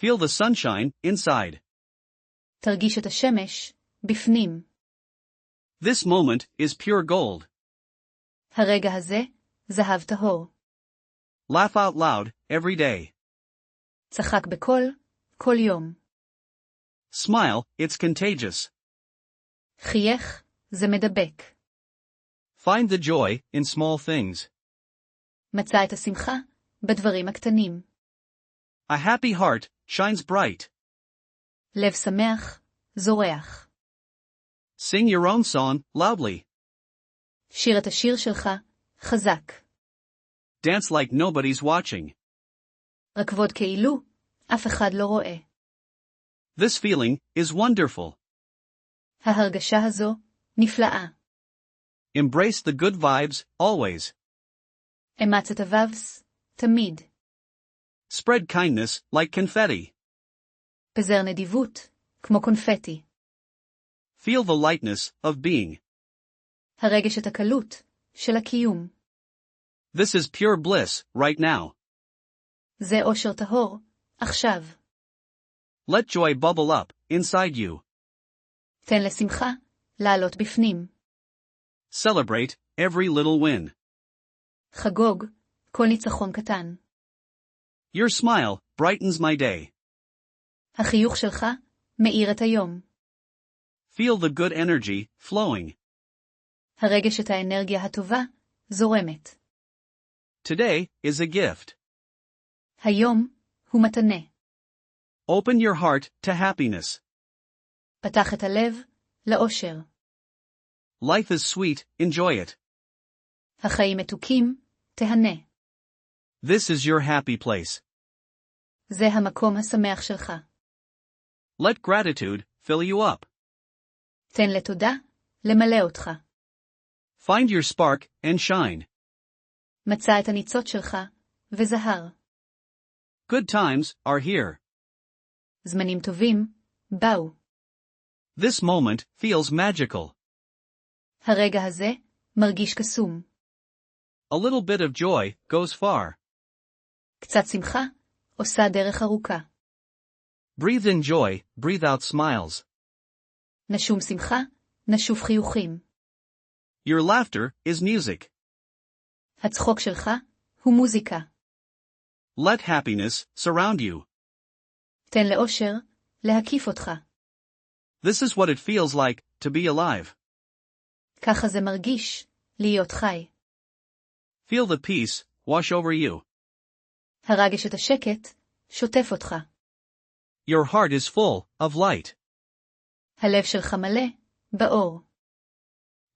Feel the sunshine inside. תרגיש את השמש, בפנים. This moment is pure gold. הרגע הזה, זהב טהור. Laugh out loud, every day. צחק בקול, כל יום. Smile, it's contagious. חייך, זה מדבק. Find the joy in small things. מצא את השמחה, בדברים הקטנים. A happy heart shines bright. לב שמח, זורח. Sing your own song loudly. שיר את השיר שלך, חזק. Dance like nobody's watching. רקבוד כאילו, אף אחד לא רואה. This feeling is wonderful. ההרגשה הזו, נפלאה. Embrace the good vibes, always. אמץ את הוובס, תמיד. Spread kindness like confetti. פזר נדיבות, כמו קונפטי. Feel the lightness of being. הרגש את הקלות, של הקיום. This is pure bliss, right now. זה אושר טהור, עכשיו. Let joy bubble up, inside you. תן לשמחה, לעלות בפנים. Celebrate every little win. חגוג, כל ניצחון קטן. Your smile brightens my day. החיוך שלך, מאיר את היום. Feel the good energy flowing. הרגש את האנרגיה הטובה, זורמת. Today is a gift. היום, הוא מתנה. Open your heart to happiness. פתח את הלב, לאושר. Life is sweet, enjoy it. החיים מתוקים, תהנה. This is your happy place. זה המקום השמח שלך. Let gratitude fill you up. תן לתודה, למלא אותך. Find your spark and shine. מצא את הניצוץ שלך, וזהר. Good times are here. זמנים טובים, באו. This moment feels magical. הרגע הזה, מרגיש קסום. A little bit of joy goes far. קצת שמחה, עושה דרך ארוכה. Breathe in joy, breathe out smiles. נשום שמחה, נשוף חיוכים. Your laughter is music. הצחוק שלך, הוא מוזיקה. Let happiness surround you. תן לאושר, להקיף אותך. This is what it feels like to be alive. ככה זה מרגיש, להיות חי. Feel the peace wash over you. הרגש את השקט, שוטף אותך. Your heart is full of light. הלב שלך מלא, באור.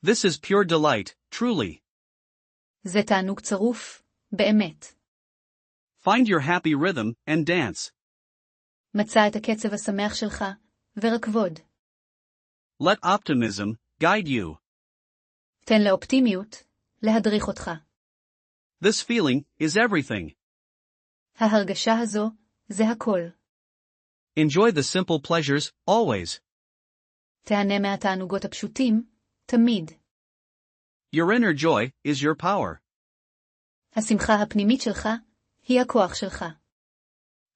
This is pure delight, truly. זה תענוג צרוף, באמת. Find your happy rhythm and dance. מצא את הקצב השמח שלך, ורקבוד. Let optimism guide you. תן לאופטימיות, להדריך אותך. This feeling is everything. ההרגשה הזו, זה הכל. Enjoy the simple pleasures, always. תהנה מהתענוגות הפשוטים, תמיד. Your inner joy is your power. השמחה הפנימית שלך, היא הכוח שלך.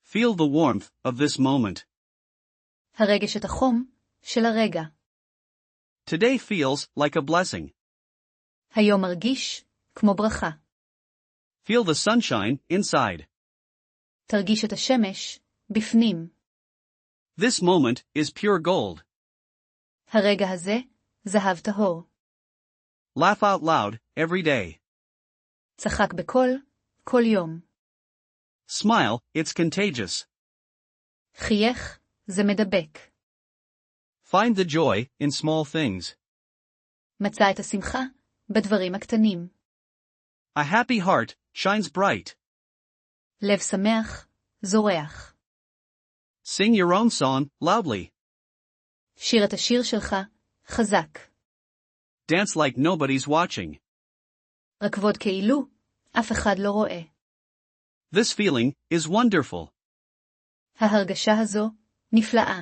Feel the warmth of this moment. הרגש את החום, של הרגע. Today feels like a blessing. היום מרגיש, כמו ברכה. Feel the sunshine inside. תרגיש את השמש, בפנים. This moment is pure gold. הרגע הזה, זהב טהור. Laugh out loud, every day. צחק בקול, כל יום. Smile, it's contagious. חייך, זה מדבק. Find the joy in small things. מצא את השמחה, בדברים הקטנים. A happy heart shines bright. לב שמח, זורח. Sing your own song loudly. שיר את השיר שלך, חזק. Dance like nobody's watching. רקבוד כאילו, אף אחד לא רואה. This feeling is wonderful. ההרגשה הזו, נפלאה.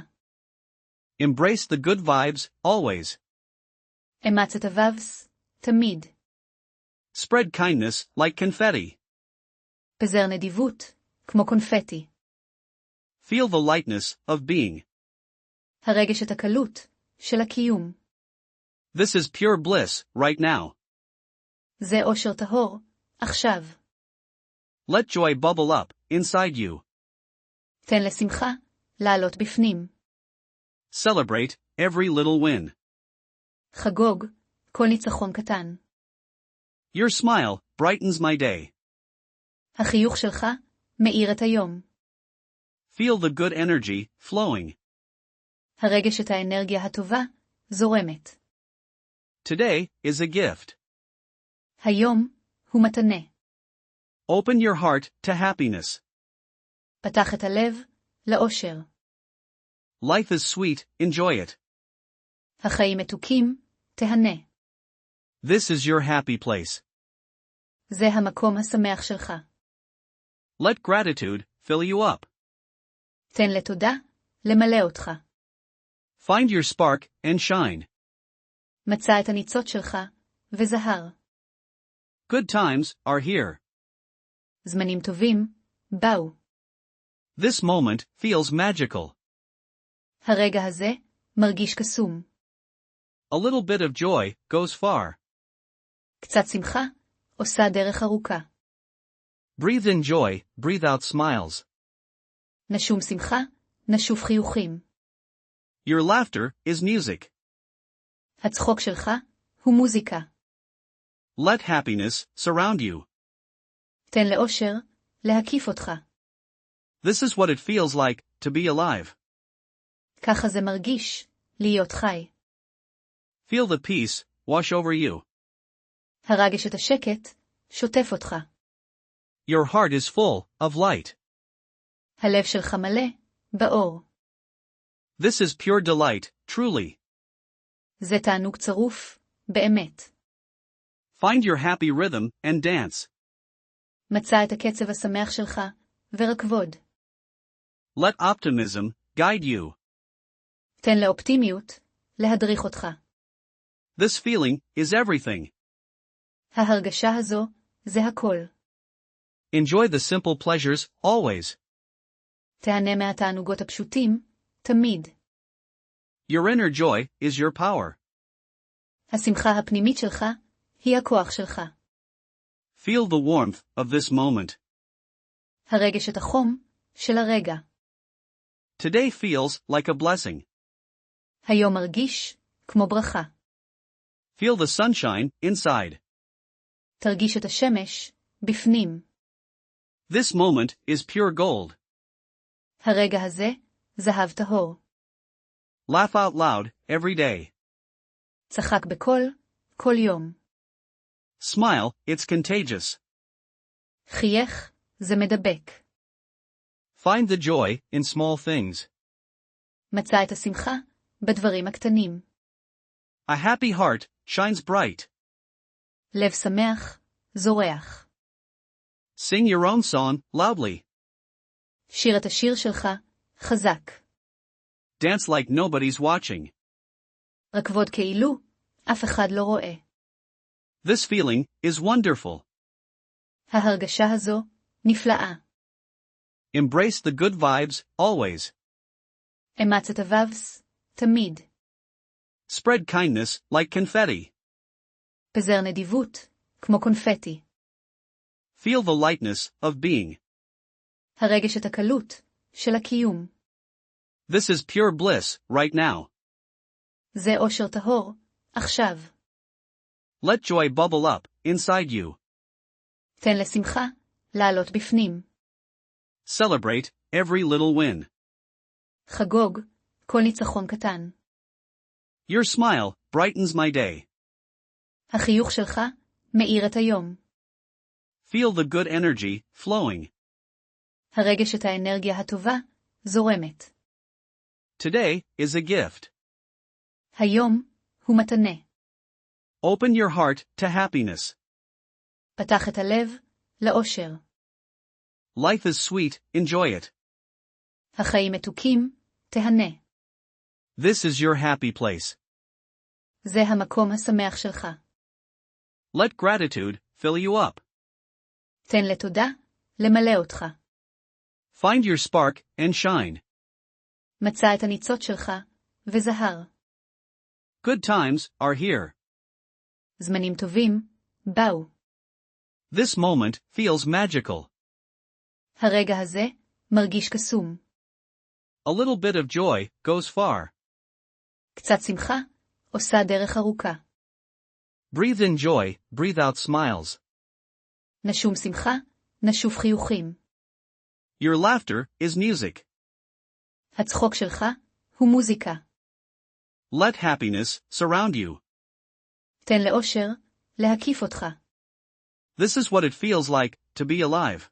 Embrace the good vibes, always. אמץ את הוובס, תמיד. Spread kindness like confetti. פזר נדיבות, כמו קונפטי. Feel the lightness of being. הרגש את הקלות של הקיום. This is pure bliss, right now. זה אושר טהור, עכשיו. Let joy bubble up, inside you. תן לשמחה, לעלות בפנים. Celebrate every little win. חגוג, כל ניצחון קטן. Your smile brightens my day. החיוך שלך, מאיר את היום. Feel the good energy flowing. הרגש את האנרגיה הטובה, זורמת. Today is a gift. היום, הוא מתנה. Open your heart to happiness. פתח את הלב, לאושר. Life is sweet, enjoy it. החיים מתוקים, תהנה. This is your happy place. זה המקום השמח שלך. Let gratitude fill you up. תן לתודה, למלא אותך. Find your spark and shine. מצא את הניצוץ שלך, וזהר. Good times are here. זמנים טובים, באו. This moment feels magical. הרגע הזה, מרגיש קסום. A little bit of joy goes far. קצת שמחה, עושה דרך ארוכה. Breathe in joy, breathe out smiles. נשום שמחה, נשוף חיוכים. Your laughter is music. הצחוק שלך, הוא מוזיקה. Let happiness surround you. תן לאושר, להקיף אותך. This is what it feels like to be alive. ככה זה מרגיש, להיות חי. Feel the peace wash over you. הרגש את השקט, שוטף אותך. Your heart is full of light. הלב שלך מלא, באור. This is pure delight, truly. זה תענוג צרוף, באמת. Find your happy rhythm and dance. מצא את הקצב השמח שלך, ורקבוד. Let optimism guide you. תן לאופטימיות, להדריך אותך. This feeling is everything. ההרגשה הזו, זה הכל. Enjoy the simple pleasures, always. תהנה מהתענוגות הפשוטים, תמיד. Your inner joy is your power. השמחה הפנימית שלך, היא הכוח שלך. Feel the warmth of this moment. הרגש את החום, של הרגע. Today feels like a blessing. היום מרגיש, כמו ברכה. Feel the sunshine inside. תרגיש את השמש, בפנים. This moment is pure gold. הרגע הזה, זהב טהור. Laugh out loud every day. צחק בקול, כל יום. Smile, it's contagious. חייך, זה מדבק. Find the joy in small things. מצא את השמחה, בדברים הקטנים. A happy heart shines bright. לב שמח, זורח. Sing your own song loudly. שיר את השיר שלך, חזק. Dance like nobody's watching. רקבוד כאילו, אף אחד לא רואה. This feeling is wonderful. ההרגשה הזו, נפלאה. Embrace the good vibes, always. אמץ את הוובס, תמיד. Spread kindness like confetti. פזר נדיבות, כמו קונפטי. Feel the lightness of being. הרגש את הקלות, של הקיום. This is pure bliss, right now. זה אושר טהור, עכשיו. Let joy bubble up, inside you. תן לשמחה, לעלות בפנים. Celebrate every little win. חגוג, כל ניצחון קטן. Your smile brightens my day. החיוך שלך, מאיר את היום. Feel the good energy flowing. הרגש את האנרגיה הטובה, זורמת. Today is a gift. היום, הוא מתנה. Open your heart to happiness. פתח את הלב, לאושר. Life is sweet, enjoy it. החיים מתוקים, תהנה. This is your happy place. זה המקום השמח שלך. Let gratitude fill you up. תן לתודה, למלא אותך. Find your spark and shine. מצא את הניצוץ שלך, וזהר. Good times are here. זמנים טובים, באו. This moment feels magical. הרגע הזה, מרגיש קסום. A little bit of joy goes far. קצת שמחה, עושה דרך ארוכה. Breathe in joy, breathe out smiles. נשום שמחה, נשוף חיוכים. Your laughter is music. הצחוק שלך, הוא מוזיקה. Let happiness surround you. תן לאושר, להקיף אותך. This is what it feels like to be alive.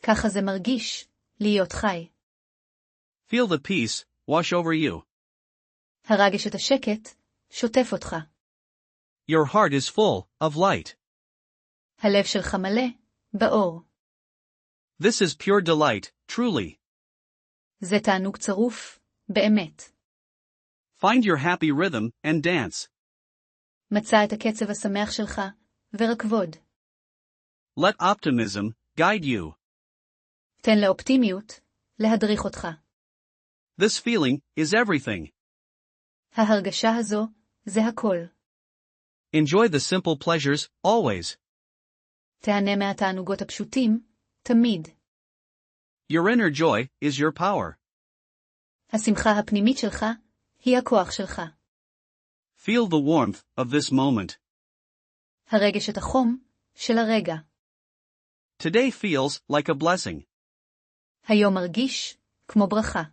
ככה זה מרגיש, להיות חי. Feel the peace wash over you. הרגש את השקט, שוטף אותך. Your heart is full of light. הלב שלך מלא, באור. This is pure delight, truly. זה תענוג צרוף, באמת. Find your happy rhythm and dance. מצא את הקצב השמח שלך, ורקבוד. Let optimism guide you. תן לאופטימיות, להדריך אותך. This feeling is everything. ההרגשה הזו, זה הכל. Enjoy the simple pleasures, always. תהנה מהתענוגות הפשוטים, תמיד. Your inner joy is your power. השמחה הפנימית שלך, היא הכוח שלך. Feel the warmth of this moment. הרגש את החום, של הרגע. Today feels like a blessing. היום מרגיש, כמו ברכה.